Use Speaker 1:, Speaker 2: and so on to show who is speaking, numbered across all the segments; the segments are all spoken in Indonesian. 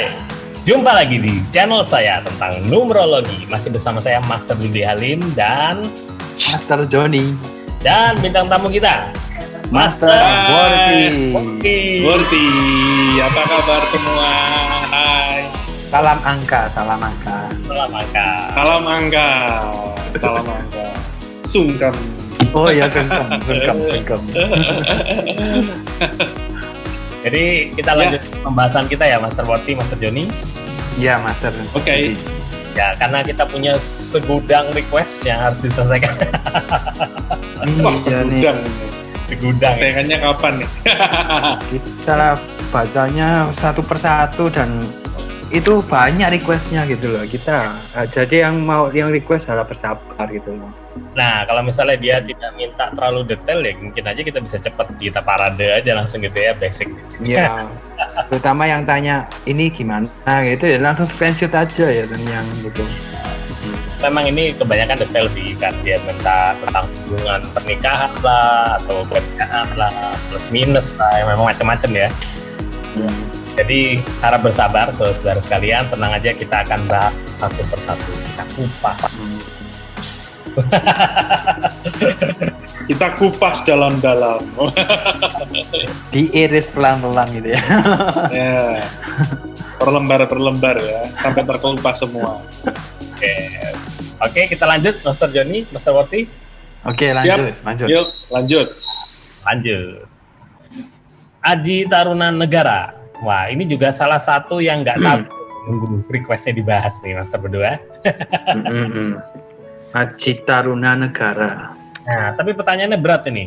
Speaker 1: Hai, jumpa lagi di channel saya tentang numerologi. Masih bersama saya Master Dudi Halim dan
Speaker 2: Master Joni
Speaker 1: dan bintang tamu kita
Speaker 2: Master Worthy.
Speaker 3: Worthy, apa kabar semua? Hai.
Speaker 2: Salam angka, salam angka.
Speaker 1: Salam angka.
Speaker 3: Salam angka. Salam angka. Sungkem.
Speaker 2: Oh ya, sungkem.
Speaker 1: Jadi kita lanjut pembahasan kita ya, Master Worthy, Master Joni.
Speaker 2: Iya, Master.
Speaker 3: Oke.
Speaker 1: Ya, karena kita punya segudang request yang harus diselesaikan.
Speaker 3: Wah, segudang.
Speaker 1: Segudang.
Speaker 3: Selesaikannya kapan nih?
Speaker 2: Kita bacanya satu persatu dan itu banyak requestnya gitu loh. Kita jadi yang request harap bersabar gitu loh.
Speaker 1: Nah, kalau misalnya dia tidak minta terlalu detail ya mungkin aja kita bisa cepet, kita parade aja langsung gitu ya, basic.
Speaker 2: Iya. Terutama yang tanya ini gimana gitu ya, langsung screenshot aja ya dan yang gitu.
Speaker 1: Memang ini kebanyakan detail sih, kan dia minta tentang hubungan pernikahan lah atau kerjaan lah, plus minus lah, yang memang macam-macam ya. Jadi harap bersabar saudara sekalian, tenang aja, kita akan bahas satu persatu, kita kupas.
Speaker 3: Kita kupas dalam-dalam.
Speaker 2: Diiris pelan-pelan gitu ya.
Speaker 3: Ya. Perlembar-perlembar ya, sampai terkelupas semua.
Speaker 1: Yes. Oke, kita lanjut, Master Joni, Master Worthy.
Speaker 2: Oke, lanjut.
Speaker 3: Yuk, lanjut.
Speaker 1: Aji Taruna Negara. Wah, ini juga salah satu yang nggak satu nunggu requestnya dibahas nih, Master berdua.
Speaker 2: Aji Taruna Negara.
Speaker 1: Nah, tapi pertanyaannya berat ini.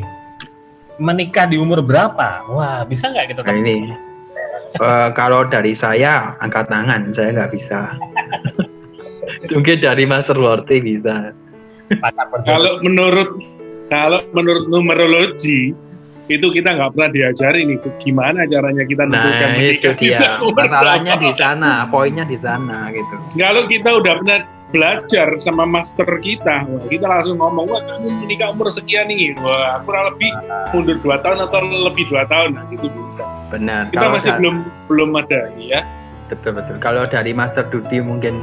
Speaker 1: Menikah di umur berapa? Wah, bisa nggak kita
Speaker 2: Nah, ini kalau dari saya angkat tangan, saya nggak bisa. Mungkin dari Master Worthy bisa.
Speaker 3: Kalau menurut numerologi itu kita nggak pernah diajari nih gimana caranya kita menentukan
Speaker 2: Nah, itu dia. Masalahnya di sana, poinnya di sana gitu.
Speaker 3: Kalau kita udah pernah belajar sama master kita, wah, kita langsung ngomong, wah kamu menikah umur sekian nih, wah kurang lebih mundur 2 tahun atau lebih 2 tahun, nah itu bisa.
Speaker 2: Benar.
Speaker 3: Kita masih belum ada ya.
Speaker 2: Betul. Kalau dari Master Dudi
Speaker 1: mungkin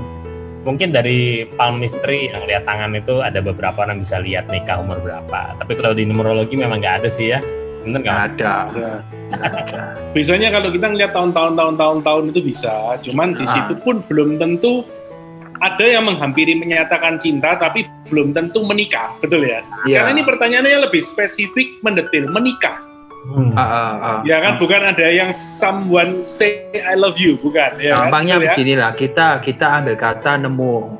Speaker 1: dari palmistry yang lihat tangan itu ada beberapa orang bisa lihat nikah umur berapa. Tapi kalau di numerologi memang nggak ada sih ya. Bener nggak?
Speaker 2: ada.
Speaker 3: Biasanya kalau kita ngeliat tahun-tahun itu bisa, cuman di situ pun belum tentu. Ada yang menghampiri menyatakan cinta tapi belum tentu menikah, betul ya?
Speaker 2: Iya.
Speaker 3: Karena ini pertanyaannya lebih spesifik, mendetil, menikah. Ya kan, bukan ada yang someone say I love you, bukan? Ya
Speaker 2: Gampangnya
Speaker 3: kan?
Speaker 2: beginilah, kita ambil kata nemu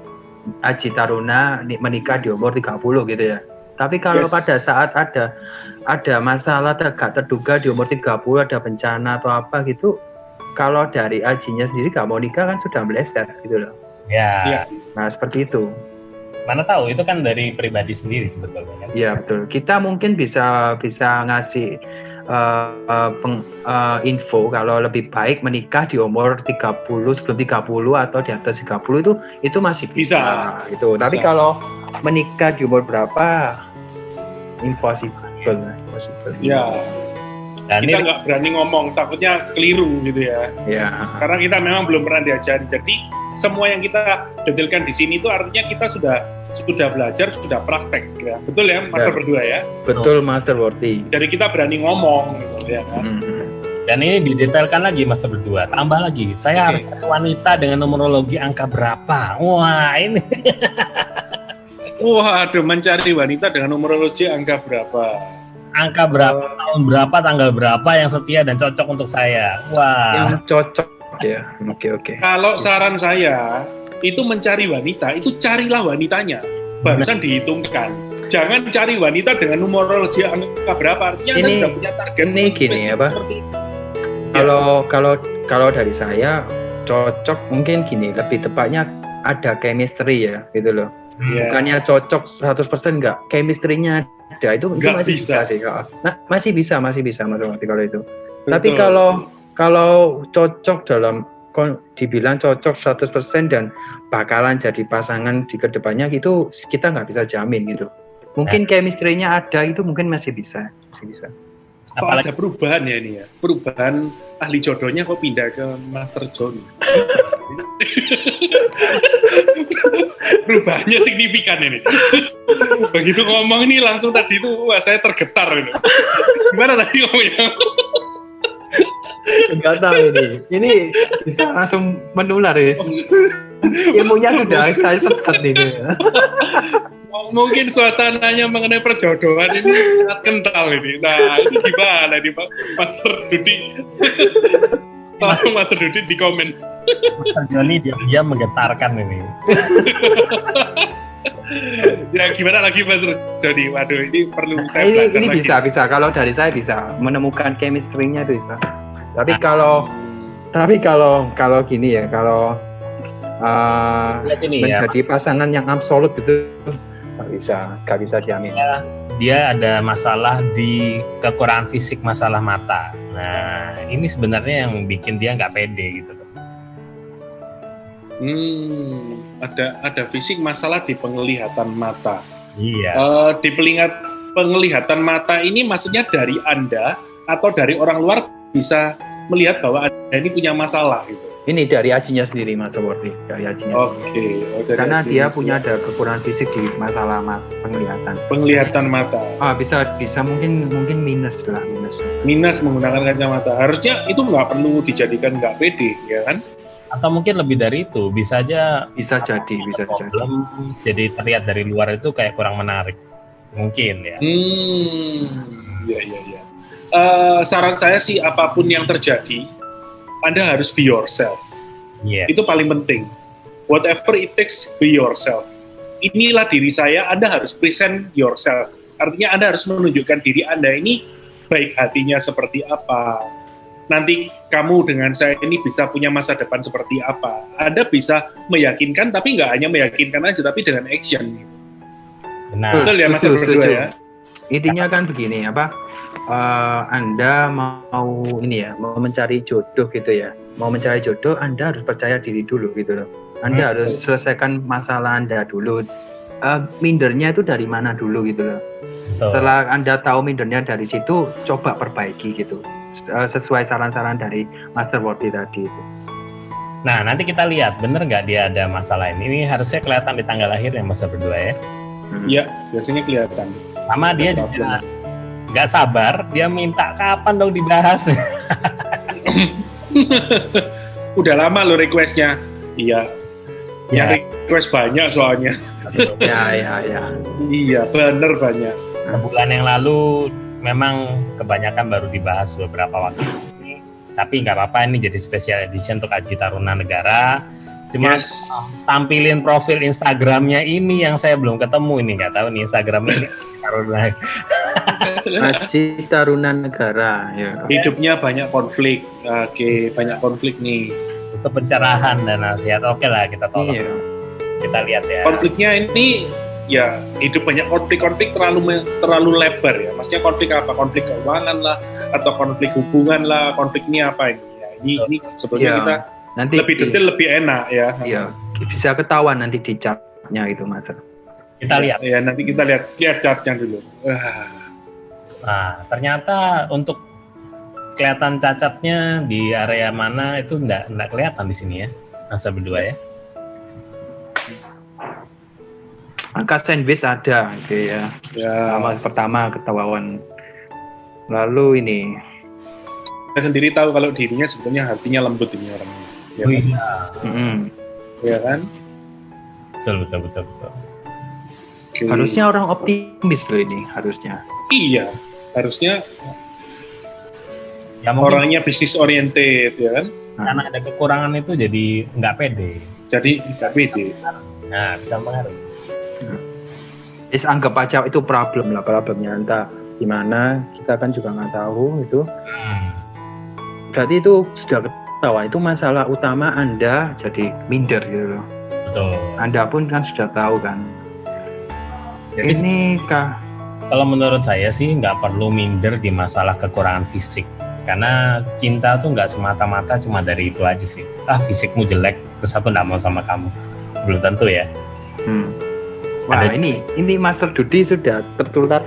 Speaker 2: Aji Taruna menikah di umur 30 gitu ya. Tapi kalau pada saat ada masalah gak terduga di umur 30, ada bencana atau apa gitu, kalau dari Ajinya sendiri gak mau nikah kan sudah meleset gitu loh.
Speaker 1: Ya.
Speaker 2: Nah seperti itu.
Speaker 1: Mana tahu, itu kan dari pribadi sendiri sebetulnya kan?
Speaker 2: Iya betul. Kita mungkin bisa ngasih info kalau lebih baik menikah di umur 30, sebelum 30 atau di atas 30 itu masih bisa. Gitu. Tapi kalau menikah di umur berapa, impossible.
Speaker 3: Ya.
Speaker 1: Dan
Speaker 3: kita nggak berani ngomong, takutnya keliru gitu ya.
Speaker 2: Ya.
Speaker 3: Karena kita memang belum pernah diajari. Jadi semua yang kita detailkan di sini itu artinya kita sudah belajar, sudah praktek ya. Betul ya, Master berdua ya?
Speaker 2: Betul, Master Worthy.
Speaker 3: Jadi kita berani ngomong gitu ya kan.
Speaker 1: Dan ini didetailkan lagi, Master berdua. Tambah lagi, saya harus wanita dengan numerologi angka berapa? Wah, ini.
Speaker 3: Wah, aduh, mencari wanita dengan numerologi angka berapa?
Speaker 1: Angka berapa, tahun berapa, tanggal berapa yang setia dan cocok untuk saya? Wah.
Speaker 2: Yang cocok ya. Oke.
Speaker 3: Kalau saran saya, itu mencari wanita, itu carilah wanitanya. Barusan dihitungkan. Jangan cari wanita dengan numerologi angka berapa. Artinya Anda sudah punya target
Speaker 2: ini gini ya, Pak. Kalau dari saya cocok mungkin gini, lebih tepatnya ada chemistry ya, gitu loh. Bukannya cocok 100% enggak, chemistry-nya ada, itu masih bisa sih. Nah, masih bisa Mas Worthy kalau itu.
Speaker 3: Betul.
Speaker 2: Tapi kalau cocok dalam dibilang cocok 100% dan bakalan jadi pasangan di kedepannya, itu kita nggak bisa jamin gitu. Mungkin chemistry-nya ada, itu mungkin masih bisa.
Speaker 3: Kok ada perubahan ya ini ya? Perubahan ahli jodohnya kok pindah ke Master John? Perubahannya signifikan ini. Begitu ngomong ini langsung tadi itu, wah saya tergetar gitu. Gimana tadi ngomongnya?
Speaker 2: Enggak tahu ini. Ini bisa langsung menular ya. Ilmunya sudah saya setet ini.
Speaker 3: Mungkin suasananya mengenai perjodohan ini sangat kental ini. Nah, ini gimana nih Pak Master Dudi? Langsung Master Dudi di komen.
Speaker 1: Master Joni dia menggetarkan ini.
Speaker 3: Ya gimana lagi Master Dodi? Waduh, ini perlu saya belajar
Speaker 2: ini
Speaker 3: lagi.
Speaker 2: bisa. Kalau dari saya bisa menemukan chemistry-nya itu bisa. Tapi kalau gini ya, kalau menjadi pasangan yang absolut gitu nggak bisa diamin.
Speaker 1: Dia ada masalah di kekurangan fisik, masalah mata. Nah, ini sebenarnya yang bikin dia nggak pede gitu.
Speaker 3: Ada fisik masalah di penglihatan mata.
Speaker 1: Iya.
Speaker 3: Di penglihatan mata ini maksudnya dari Anda atau dari orang luar bisa melihat bahwa Anda ini punya masalah gitu.
Speaker 2: Ini dari ajinya sendiri Mas Wardi, dari ajinya.
Speaker 3: Oke.
Speaker 2: Karena dia punya ada kekurangan fisik di masalah penglihatan.
Speaker 3: Penglihatan mata.
Speaker 2: Bisa mungkin minus.
Speaker 3: Minus menggunakan kacamata. Harusnya itu nggak perlu dijadikan nggak pede, ya kan?
Speaker 1: Atau mungkin lebih dari itu, bisa jadi. Jadi terlihat dari luar itu kayak kurang menarik, mungkin ya.
Speaker 3: Iya. Saran saya sih apapun yang terjadi, Anda harus be yourself.
Speaker 1: Yes.
Speaker 3: Itu paling penting. Whatever it takes, be yourself. Inilah diri saya, Anda harus present yourself. Artinya Anda harus menunjukkan diri Anda ini baik hatinya seperti apa. Nanti kamu dengan saya ini bisa punya masa depan seperti apa. Anda bisa meyakinkan, tapi nggak hanya meyakinkan aja, tapi dengan action.
Speaker 1: Benar.
Speaker 3: Betul ya Mas berdua ya?
Speaker 2: Intinya kan begini, Anda mau mencari jodoh gitu ya. Mau mencari jodoh, Anda harus percaya diri dulu gitu loh. Anda harus selesaikan masalah Anda dulu. Mindernya itu dari mana dulu gitu loh. Setelah Anda tahu mindernya dari situ, coba perbaiki gitu. Sesuai saran-saran dari Master Wardi tadi itu.
Speaker 1: Nah, nanti kita lihat bener nggak dia ada masalah ini. Ini harusnya kelihatan di tanggal lahir ya Mas berdua ya.
Speaker 3: Iya, biasanya kelihatan.
Speaker 1: Sama dia juga nggak sabar, dia minta kapan dong dibahas.
Speaker 3: Udah lama lo requestnya. Iya.
Speaker 1: Ya.
Speaker 3: Yang request banyak soalnya.
Speaker 2: Ya.
Speaker 3: Iya, bener banyak.
Speaker 1: Bulan yang lalu memang kebanyakan baru dibahas beberapa waktu ini. Tapi nggak apa-apa, ini jadi special edition untuk Aji Taruna Negara. Cuma tampilin profil Instagramnya ini yang saya belum ketemu ini, nggak tahu nih Instagramnya ini Taruna.
Speaker 2: Aji Taruna Negara. Ya.
Speaker 3: Hidupnya banyak konflik. Oke, banyak konflik nih.
Speaker 1: Untuk pencerahan dan nasihat, oke lah kita tolong.
Speaker 2: Iya.
Speaker 1: Kita lihat ya.
Speaker 3: Konfliknya ini ya hidup banyak konflik terlalu lebar ya. Maksudnya konflik apa? Konflik keuangan lah, atau konflik hubungan lah. Konflik ini apa ini? Ya, ini sebetulnya kita nanti lebih detail lebih enak ya.
Speaker 2: Iya, bisa ketahuan nanti di chartnya itu Mas.
Speaker 1: Kita lihat.
Speaker 3: Ya nanti kita lihat chartnya dulu.
Speaker 1: Nah, ternyata untuk kelihatan cacatnya di area mana itu enggak kelihatan di sini ya. Masa berdua ya.
Speaker 2: Angka sandwich ada gitu ya. Pertama ketahuan. Lalu ini
Speaker 3: saya sendiri tahu kalau dirinya sebetulnya hatinya lembut ini orangnya. Ya,
Speaker 1: oh, iya.
Speaker 3: Ya kan?
Speaker 1: Betul.
Speaker 3: Okay.
Speaker 2: Harusnya orang optimis loh ini, harusnya.
Speaker 3: Iya, harusnya
Speaker 1: Ya,
Speaker 3: orangnya bisnis oriented ya kan?
Speaker 1: Karena ada kekurangan itu jadi nggak pede. Nah, bisa mengaruh.
Speaker 2: Anggap aja itu problemnya entah gimana, kita kan juga nggak tahu itu. Berarti itu sudah ketahuan, itu masalah utama Anda jadi minder gitu loh.
Speaker 1: Betul.
Speaker 2: Anda pun kan sudah tahu kan.
Speaker 1: Jadi
Speaker 2: ini
Speaker 1: kalau menurut saya sih nggak perlu minder di masalah kekurangan fisik. Karena cinta tuh nggak semata-mata cuma dari itu aja sih. Fisikmu jelek, terus aku nggak mau sama kamu. Belum tentu ya.
Speaker 2: Wah, ini Master Dudi sudah tertular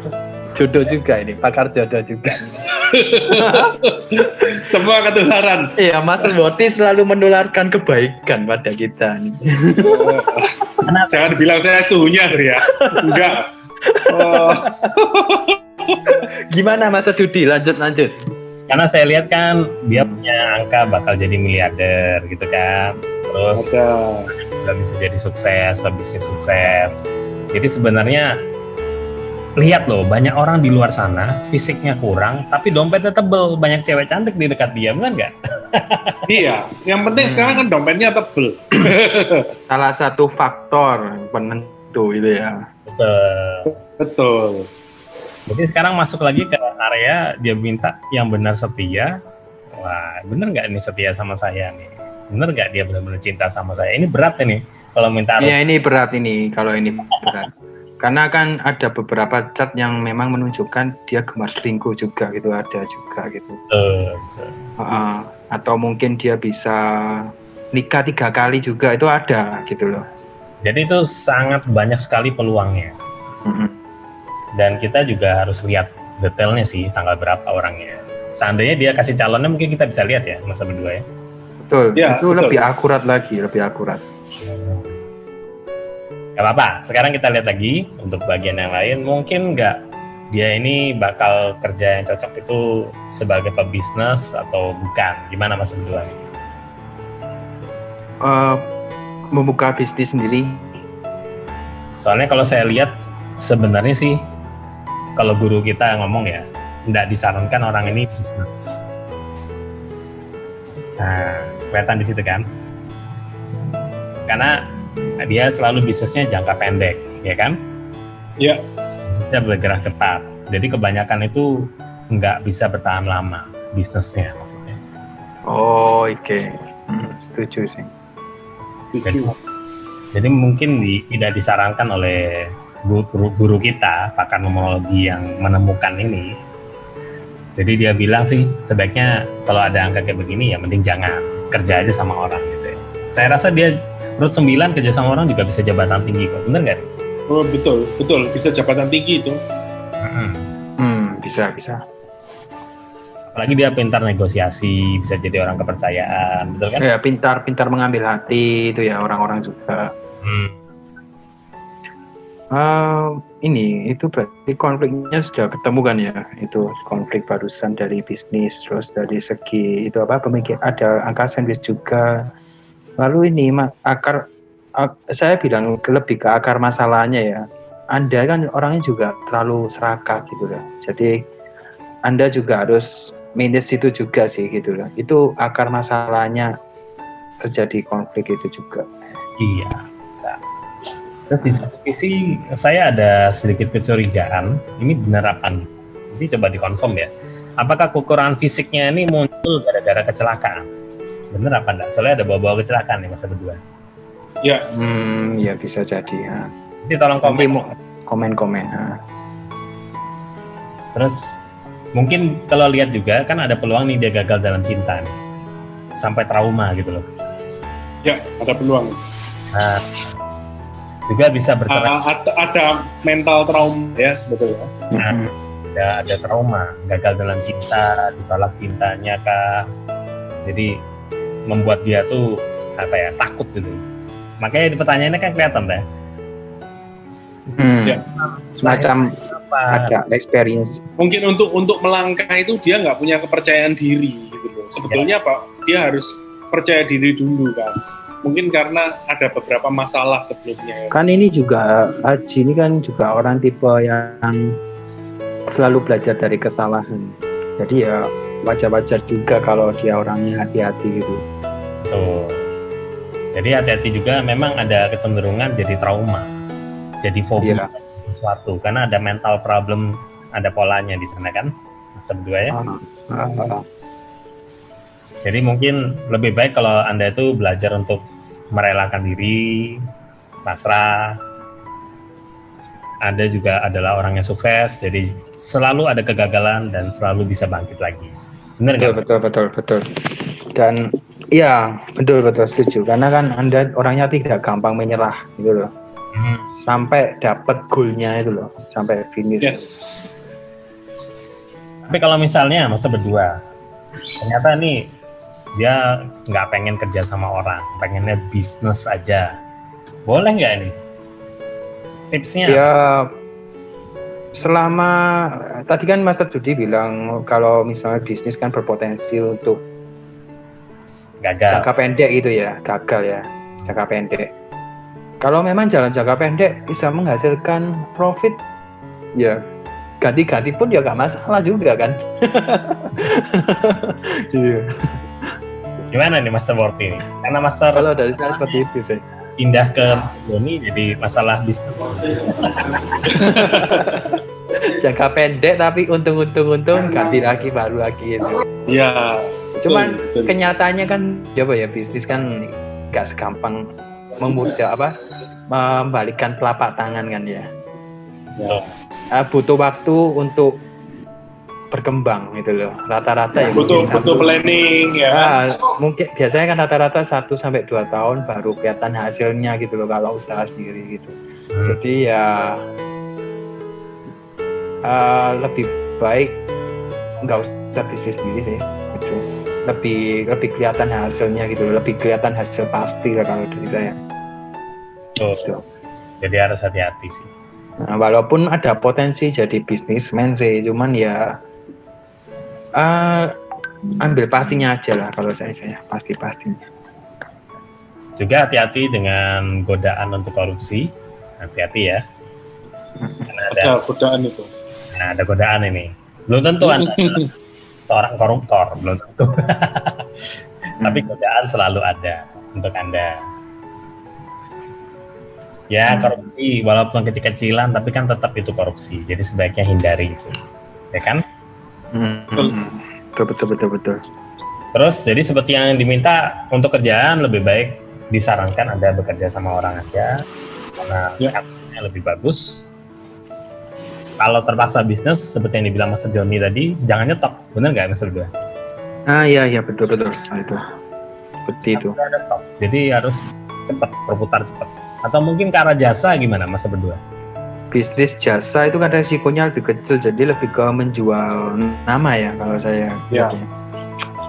Speaker 2: jodoh juga ini, pakar jodoh juga.
Speaker 3: Semua ketularan.
Speaker 2: Iya, Mas Woti selalu menularkan kebaikan pada kita nih.
Speaker 3: Jangan bilang saya suhunya ya. Enggak. Oh.
Speaker 2: Gimana Mas Dudi? Lanjut.
Speaker 1: Karena saya lihat kan dia punya angka bakal jadi miliarder gitu kan. Terus udah bisa jadi sukses, bisnis sukses. Jadi sebenarnya lihat loh, banyak orang di luar sana fisiknya kurang, tapi dompetnya tebel, banyak cewek cantik di dekat dia, benar nggak?
Speaker 3: Iya, yang penting sekarang kan dompetnya tebel.
Speaker 2: Salah satu faktor penentu itu ya.
Speaker 3: Betul.
Speaker 1: Jadi sekarang masuk lagi ke area dia minta yang benar setia. Wah, benar nggak ini setia sama saya nih? Benar nggak dia benar-benar cinta sama saya? Ini berat ini kalau minta.
Speaker 2: Iya, ini berat ini kalau ini berat. Karena kan ada beberapa cat yang memang menunjukkan dia gemar selingkuh juga gitu, ada juga gitu. Atau mungkin dia bisa nikah 3 kali juga, itu ada gitu loh.
Speaker 1: Jadi itu sangat banyak sekali peluangnya. Dan kita juga harus lihat detailnya sih, tanggal berapa orangnya. Seandainya dia kasih calonnya mungkin kita bisa lihat ya, masa berdua ya.
Speaker 2: Betul,
Speaker 3: ya,
Speaker 2: itu
Speaker 3: betul.
Speaker 2: Lebih akurat lagi, lebih akurat.
Speaker 1: Gak apa-apa, sekarang kita lihat lagi untuk bagian yang lain. Mungkin nggak dia ini bakal kerja yang cocok itu sebagai pebisnis atau bukan? Gimana Mas berdua nih?
Speaker 2: Membuka bisnis sendiri.
Speaker 1: Soalnya kalau saya lihat sebenarnya sih kalau guru kita ngomong ya, nggak disarankan orang ini bisnis. Nah, kelihatan di situ kan? Karena dia selalu bisnisnya jangka pendek, ya kan?
Speaker 3: Iya.
Speaker 1: Bisnisnya bergerak cepat. Jadi kebanyakan itu nggak bisa bertahan lama bisnisnya maksudnya.
Speaker 2: Oh, oke. Setuju sih.
Speaker 1: Jadi mungkin tidak disarankan oleh guru kita, pakar numerologi yang menemukan ini. Jadi dia bilang sih sebaiknya kalau ada angka kayak begini ya mending jangan, kerja aja sama orang gitu ya. Saya rasa dia Root 9 kerja sama orang juga bisa jabatan tinggi kok, bener nggak?
Speaker 3: Oh betul, bisa jabatan tinggi itu.
Speaker 2: Bisa.
Speaker 1: Apalagi dia pintar negosiasi, bisa jadi orang kepercayaan, betul kan?
Speaker 2: Ya, pintar mengambil hati itu ya orang-orang juga. Itu berarti konfliknya sudah ketemu kan ya? Itu konflik barusan dari bisnis, terus dari segi itu apa? Pemikir ada angka sandwich juga. Lalu ini saya bilang lebih ke akar masalahnya ya. Anda kan orangnya juga terlalu serakah gitu loh. Jadi Anda juga harus manage itu juga sih gitu loh. Itu akar masalahnya terjadi konflik itu juga.
Speaker 1: Iya, bisa. Terus di satu sisi saya ada sedikit kecurigaan. Ini benar apa? Jadi coba dikonfirm ya. Apakah kekurangan fisiknya ini muncul gara-gara kecelakaan? Bener apa enggak? Soalnya ada bawa-bawa kecelakaan nih masa berdua.
Speaker 3: Ya.
Speaker 2: Ya bisa jadi ya.
Speaker 1: Jadi tolong
Speaker 2: komen.
Speaker 1: Terus mungkin kalau lihat juga kan ada peluang nih dia gagal dalam cinta nih. Sampai trauma gitu loh.
Speaker 3: Ya, ada peluang.
Speaker 1: Nah, juga bisa bercerai.
Speaker 3: Ada mental trauma ya, betul ya.
Speaker 1: Nah, ada trauma, gagal dalam cinta, ditolak cintanya kah. Jadi membuat dia tuh takut gitu. Makanya di pertanyaannya kan kelihatan deh.
Speaker 3: Ya.
Speaker 2: Semacam ada experience.
Speaker 3: Mungkin untuk melangkah itu dia nggak punya kepercayaan diri gitu loh. Sebetulnya Pak, dia harus percaya diri dulu kan. Mungkin karena ada beberapa masalah sebelumnya.
Speaker 2: Kan ini juga Haji ini kan juga orang tipe yang selalu belajar dari kesalahan. Jadi ya wajar-wajar juga kalau dia orangnya hati-hati gitu.
Speaker 1: Betul. Jadi hati-hati juga, memang ada kecenderungan jadi trauma, jadi fobia sesuatu karena ada mental problem, ada polanya di sana kan, Mas berdua ya. Jadi mungkin lebih baik kalau Anda itu belajar untuk merelakan diri, pasrah. Anda juga adalah orang yang sukses, jadi selalu ada kegagalan dan selalu bisa bangkit lagi. Benar nggak?
Speaker 2: Betul. Dan iya, betul setuju. Karena kan Anda orangnya tidak gampang menyerah gitu loh. Sampai dapat goalnya itu loh, sampai finish.
Speaker 3: Yes.
Speaker 1: Tapi kalau misalnya masa berdua, ternyata nih dia nggak pengen kerja sama orang, pengennya bisnis aja, boleh nggak nih? Tipsnya?
Speaker 2: Ya, selama tadi kan Mas Dudi bilang kalau misalnya bisnis kan berpotensi untuk
Speaker 1: Gagal.
Speaker 2: jangka pendek gitu ya, gagal ya, jangka pendek. Kalau memang jalan jangka pendek bisa menghasilkan profit, ya ganti-ganti pun ya nggak masalah juga kan. Iya.
Speaker 1: Gimana nih Master Worty ini? Karena Master
Speaker 2: Kalau dari saya seperti itu sih.
Speaker 1: pindah ke Doni jadi masalah bisnis.
Speaker 2: Jangka pendek tapi untung ganti lagi baru lagi itu.
Speaker 3: Ya.
Speaker 2: Cuman
Speaker 3: betul.
Speaker 2: kenyataannya kan ya apa ya, bisnis kan nggak segampang membalikkan telapak tangan kan ya.
Speaker 3: Ya.
Speaker 2: Butuh waktu untuk berkembang gitu loh. Rata-rata ya
Speaker 3: Butuh
Speaker 2: mungkin
Speaker 3: planning ya.
Speaker 2: mungkin biasanya kan rata-rata 1 sampai 2 tahun baru kelihatan hasilnya gitu loh kalau usaha sendiri gitu. Jadi ya lebih baik nggak usah bisnis sendiri sih. Gitu. Lebih kelihatan hasilnya gitu loh. Lebih kelihatan hasil pasti lah kalau dari saya.
Speaker 1: Tuh. Jadi harus hati-hati sih.
Speaker 2: Nah, walaupun ada potensi jadi bisnismen sih, cuman ya ambil pastinya aja lah kalau saya pastinya.
Speaker 1: Juga hati-hati dengan godaan untuk korupsi, hati-hati ya. Karena
Speaker 3: Ada godaan itu.
Speaker 1: Nah, ada godaan ini. Belum tentu Anda seorang koruptor, belum tentu. Tapi godaan selalu ada untuk Anda. Ya, korupsi walaupun kecil-kecilan tapi kan tetap itu korupsi. Jadi sebaiknya hindari itu. Ya kan?
Speaker 2: Betul.
Speaker 1: Terus jadi seperti yang diminta untuk kerjaan lebih baik disarankan Anda bekerja sama orang aja karena hasilnya lebih bagus. Kalau terpaksa bisnis seperti yang dibilang Mas Joni tadi, jangan nyetok. Benar nggak Mas Dua?
Speaker 2: Iya betul. Nah, itu. Seperti itu.
Speaker 1: Ada stop. Jadi harus cepat, berputar cepat. Atau mungkin ke arah jasa gimana Mas berdua?
Speaker 2: Bisnis jasa itu kan resikonya lebih kecil, jadi lebih ke menjual nama ya kalau saya.
Speaker 3: Ya.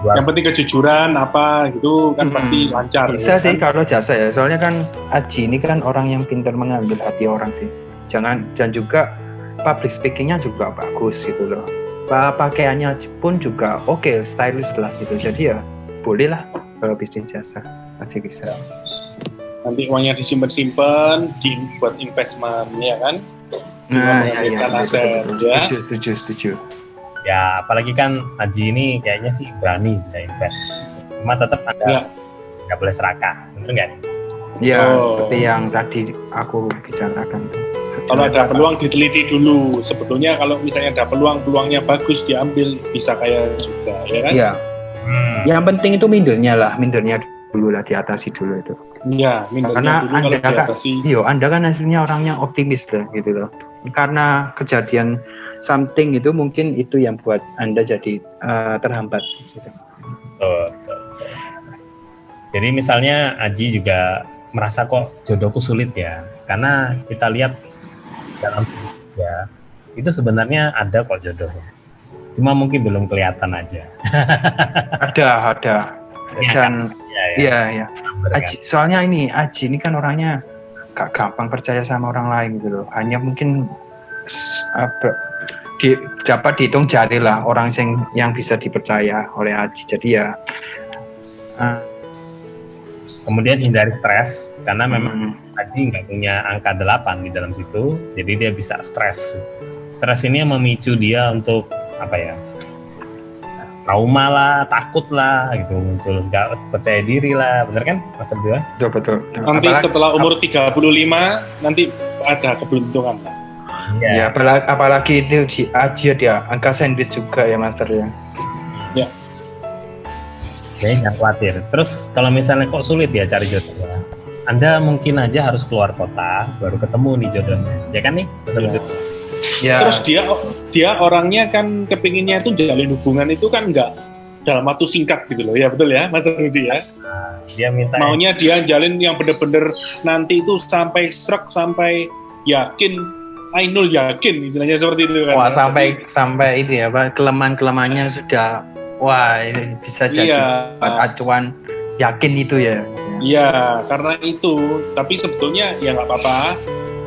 Speaker 3: Yang penting kejujuran apa gitu kan pasti lancar.
Speaker 2: Bisa
Speaker 3: ya,
Speaker 2: sih
Speaker 3: kan?
Speaker 2: kalau jasa ya, soalnya kan Aji ini kan orang yang pintar mengambil hati orang sih. Dan juga public speakingnya juga bagus gitu loh. Pakaiannya pun juga oke, stylish lah gitu. Jadi ya boleh lah kalau bisnis jasa masih bisa.
Speaker 3: Nanti uangnya disimpan dibuat investment ya kan?
Speaker 2: Nah,
Speaker 3: ya.
Speaker 2: Setuju.
Speaker 1: Ya, apalagi kan Aji ini kayaknya sih berani bisa invest. Cuma tetap ada nggak boleh serakah, bener nggak?
Speaker 2: Ya, seperti yang tadi aku bicarakan tuh.
Speaker 3: Kalau ada peluang diteliti dulu. Sebetulnya kalau misalnya ada peluangnya bagus diambil bisa kaya juga, ya kan?
Speaker 2: Iya. Yang penting itu mindernya dulu lah, diatasi dulu itu.
Speaker 3: Iya,
Speaker 2: karena dulu Anda kan hasilnya orangnya optimis lah gitu loh. Karena kejadian something itu mungkin itu yang buat Anda jadi terhambat gitu.
Speaker 1: Jadi misalnya Aji juga merasa kok jodohku sulit ya. Karena kita lihat dalam ya itu sebenarnya ada kok jodohnya. Cuma mungkin belum kelihatan aja.
Speaker 2: Ada. Dan iya. Soalnya Aji ini kan orangnya gak gampang percaya sama orang lain gitu loh. Hanya mungkin dapat dihitung jari lah orang yang bisa dipercaya oleh Aji. Jadi ya
Speaker 1: kemudian hindari stres karena memang Aji nggak punya angka 8 di dalam situ, jadi dia bisa stres. Stres ini yang memicu dia untuk trauma lah, takut lah gitu, muncul nggak percaya diri lah, bener kan Mas Abdullah?
Speaker 2: Betul.
Speaker 3: Nanti setelah umur 35 nanti ada keberuntungan.
Speaker 2: Ya, apalagi itu di Aji dia angka sandwich juga ya Master ya.
Speaker 3: Ya.
Speaker 1: Jadi jangan khawatir. Terus kalau misalnya kok sulit ya cari jodohnya, Anda mungkin aja harus keluar kota baru ketemu nih jodohnya, ya kan nih?
Speaker 2: Ya.
Speaker 3: Terus dia orangnya kan kepinginnya itu jalin hubungan itu kan nggak dalam waktu singkat gitu loh, ya betul ya Mas Rudi ya.
Speaker 1: Dia minta
Speaker 3: maunya dia jalin yang bener-bener nanti itu sampai srek, sampai yakin Ainul yakin istilahnya seperti itu kan.
Speaker 2: Wah, sampai itu ya, Pak, kelemahan-kelemahannya sudah ini bisa jadi buat acuan yakin itu ya.
Speaker 3: Iya, karena itu. Tapi sebetulnya ya nggak apa-apa.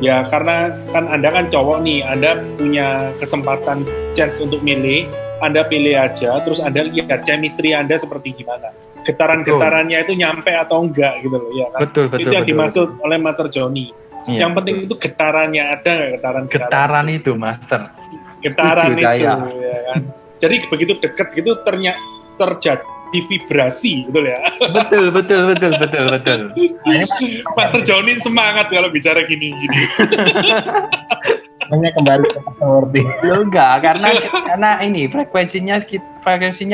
Speaker 3: Ya karena kan Anda kan cowok nih, Anda punya kesempatan chance untuk milih, Anda pilih aja, terus Anda lihat chemistry Anda seperti gimana. Getaran-getarannya itu nyampe atau enggak gitu loh, ya kan?
Speaker 2: Betul.
Speaker 3: Itu yang dimaksud oleh Master Johnny.
Speaker 2: Iya,
Speaker 3: Yang penting itu getarannya ada nggak
Speaker 2: getaran itu, Master.
Speaker 3: Getaran
Speaker 2: Setuju
Speaker 3: itu,
Speaker 2: saya.
Speaker 3: ya kan? Jadi begitu deket gitu terjadi vibrasi, betul ya?
Speaker 2: Betul.
Speaker 1: Nah, ini
Speaker 3: Master Johnny semangat kalau bicara gini.
Speaker 1: hanya kembali ke seperti.
Speaker 2: Lo enggak, karena ini frekuensinya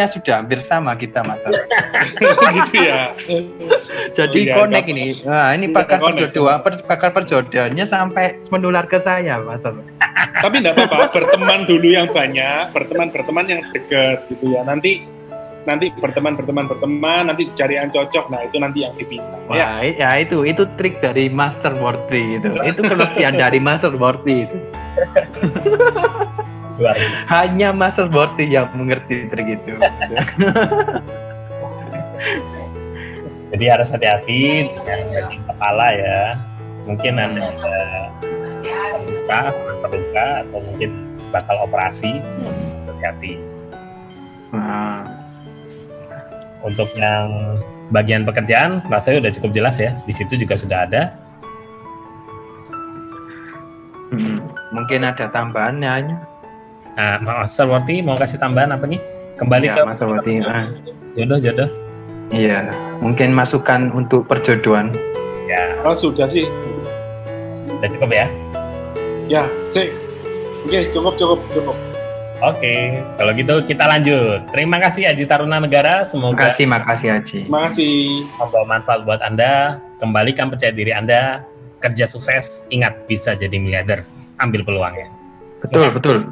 Speaker 2: sudah hampir sama kita, Mas.
Speaker 3: Gitu ya.
Speaker 2: Jadi
Speaker 3: Iya,
Speaker 2: connect ini. Nah, ini pakar
Speaker 3: connect.
Speaker 2: perjodohannya sampai menular ke saya, Mas.
Speaker 3: Tapi enggak apa-apa, berteman dulu yang banyak, berteman yang dekat gitu ya. Nanti berteman, nanti cari yang cocok. Nah, itu nanti yang dipinta.
Speaker 2: Wah, ya itu trik dari Master Morty itu. Itu kelebihan dari Master Morty itu.
Speaker 1: Luar biasa.
Speaker 2: Hanya Master Morty yang mengerti trik itu.
Speaker 1: Jadi harus hati-hati dengan daging kepala ya. Mungkin Anda terluka atau mungkin bakal operasi. Hati-hati.
Speaker 2: Nah,
Speaker 1: Untuk yang bagian pekerjaan, rasanya udah cukup jelas ya. Di situ juga sudah ada.
Speaker 2: mungkin ada tambahannya.
Speaker 1: Nah, Mas Sarwati mau kasih tambahan apa nih? Kembali
Speaker 2: Ya,
Speaker 1: ke
Speaker 2: Mas Sarwati.
Speaker 1: jodoh.
Speaker 2: Iya, mungkin masukan untuk perjodohan.
Speaker 1: Ya,
Speaker 3: Oh, sudah sih.
Speaker 1: udah cukup ya.
Speaker 3: Ya, sih. Oke, cukup.
Speaker 1: Oke, kalau gitu kita lanjut. Terima kasih Aji Taruna Negara. Semoga
Speaker 2: Makasih Haji.
Speaker 3: Makasih.
Speaker 1: membawa manfaat buat Anda. Kembalikan percaya diri Anda. Kerja sukses. Ingat, bisa jadi miliarder. Ambil peluangnya.
Speaker 2: Betul.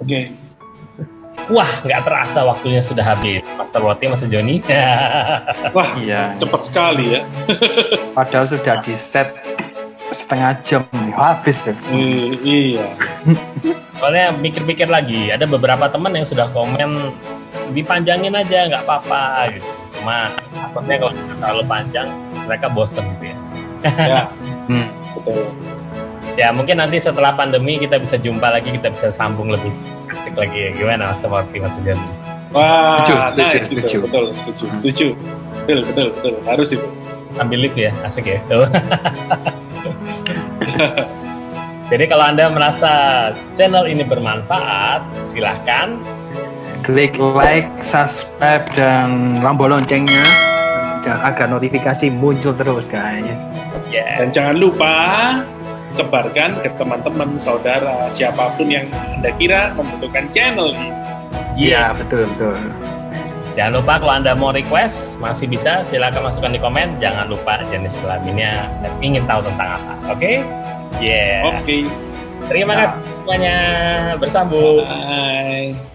Speaker 3: Oke.
Speaker 1: Wah, nggak terasa waktunya sudah habis. Mas Sarwati, Mas Joni.
Speaker 3: Wah,
Speaker 2: Iya.
Speaker 3: cepat sekali ya.
Speaker 2: Padahal sudah di set setengah jam habis ya.
Speaker 3: Iya.
Speaker 1: Soalnya mikir-mikir lagi. Ada beberapa teman yang sudah komen, dipanjangin aja, nggak apa-apa. Gitu. Cuma takutnya kalau terlalu panjang, mereka bosen gitu ya.
Speaker 3: Ya, betul.
Speaker 1: Ya mungkin nanti setelah pandemi kita bisa jumpa lagi, kita bisa sambung lebih asik lagi ya. Gimana Mas Sarwati, Mas Joni?
Speaker 3: Wah,
Speaker 2: Setuju.
Speaker 3: Setuju. Betul. Harus itu.
Speaker 1: Ambil lift ya, asik ya. Jadi kalau Anda merasa channel ini bermanfaat, silahkan
Speaker 2: Klik like, subscribe, dan tombol loncengnya agar notifikasi muncul terus, guys.
Speaker 1: ya.
Speaker 3: Dan jangan lupa sebarkan ke teman-teman, saudara, siapapun yang Anda kira membutuhkan channel ini.
Speaker 2: Iya, betul.
Speaker 1: Jangan lupa kalau Anda mau request, masih bisa, silakan masukkan di komen. Jangan lupa jenis kelaminnya dan ingin tahu tentang apa. Oke?
Speaker 3: Oke.
Speaker 1: Terima kasih semuanya. Bersambung.
Speaker 3: Bye.